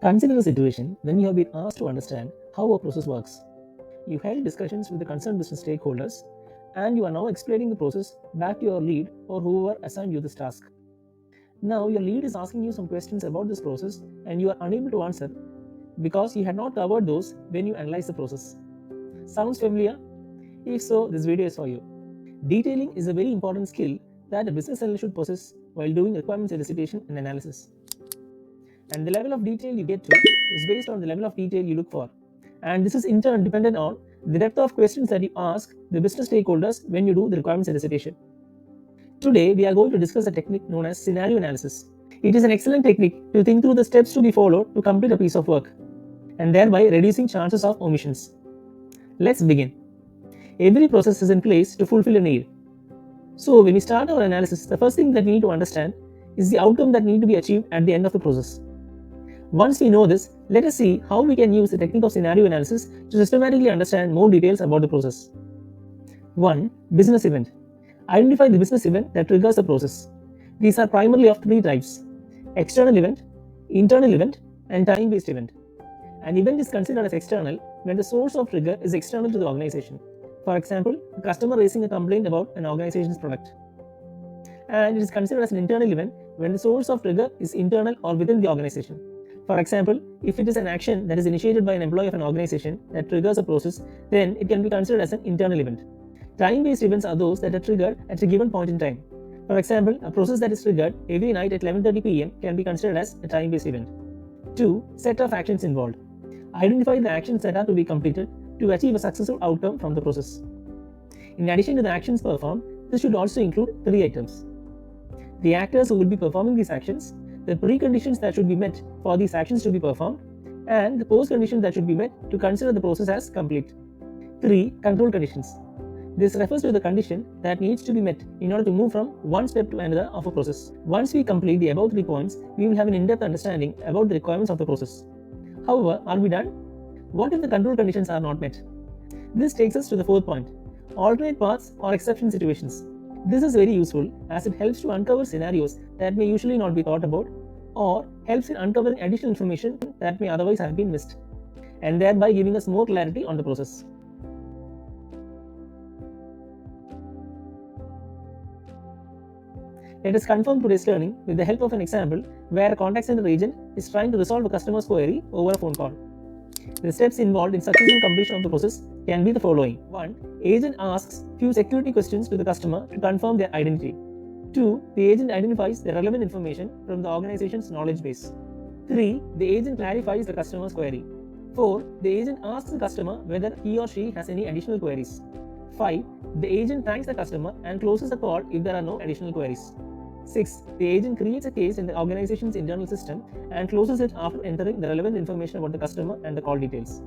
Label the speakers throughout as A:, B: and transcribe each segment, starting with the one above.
A: Consider a situation when you have been asked to understand how a process works. You held discussions with the concerned business stakeholders and you are now explaining the process back to your lead or whoever assigned you this task. Now, your lead is asking you some questions about this process and you are unable to answer because you had not covered those when you analyzed the process. Sounds familiar? If so, this video is for you. Detailing is a very important skill that a business analyst should possess while doing requirements elicitation and analysis. And the level of detail you get to is based on the level of detail you look for. And this is in turn dependent on the depth of questions that you ask the business stakeholders when you do the requirements elicitation. Today, we are going to discuss a technique known as scenario analysis. It is an excellent technique to think through the steps to be followed to complete a piece of work, and thereby reducing chances of omissions. Let's begin. Every process is in place to fulfill a need. So, when we start our analysis, the first thing that we need to understand is the outcome that need to be achieved at the end of the process. Once we know this, let us see how we can use the technique of scenario analysis to systematically understand more details about the process. 1. Business event. Identify the business event that triggers the process. These are primarily of three types: external event, internal event, and time-based event. An event is considered as external when the source of trigger is external to the organization. For example, a customer raising a complaint about an organization's product. And it is considered as an internal event when the source of trigger is internal or within the organization. For example, if it is an action that is initiated by an employee of an organization that triggers a process, then it can be considered as an internal event. Time-based events are those that are triggered at a given point in time. For example, a process that is triggered every night at 11:30 p.m. can be considered as a time-based event. 2. Set of actions involved. Identify the actions that are to be completed to achieve a successful outcome from the process. In addition to the actions performed, this should also include three items: the actors who will be performing these actions, the preconditions that should be met for these actions to be performed, and the post-conditions that should be met to consider the process as complete. 3. Control conditions. This refers to the condition that needs to be met in order to move from one step to another of a process. Once we complete the above 3 points, we will have an in-depth understanding about the requirements of the process. However, are we done? What if the control conditions are not met? This takes us to the 4th point: alternate paths or exception situations. This is very useful as it helps to uncover scenarios that may usually not be thought about, or helps in uncovering additional information that may otherwise have been missed, and thereby giving us more clarity on the process. Let us confirm today's learning with the help of an example where a contact center agent is trying to resolve a customer's query over a phone call. The steps involved in successful completion of the process can be the following. 1. Agent asks few security questions to the customer to confirm their identity. 2. The agent identifies the relevant information from the organization's knowledge base. 3. The agent clarifies the customer's query. 4. The agent asks the customer whether he or she has any additional queries. 5. The agent thanks the customer and closes the call if there are no additional queries. 6. The agent creates a case in the organization's internal system and closes it after entering the relevant information about the customer and the call details.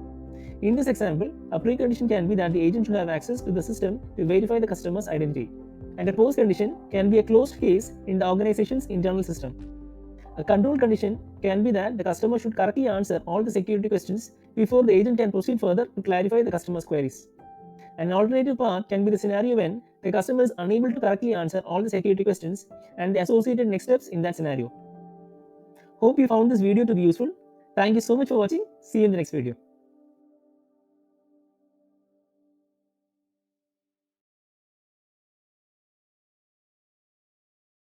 A: In this example, a precondition can be that the agent should have access to the system to verify the customer's identity, and a post-condition can be a closed case in the organization's internal system. A control condition can be that the customer should correctly answer all the security questions before the agent can proceed further to clarify the customer's queries. An alternative path can be the scenario when the customer is unable to correctly answer all the security questions and the associated next steps in that scenario. Hope you found this video to be useful. Thank you so much for watching. See you in the next video.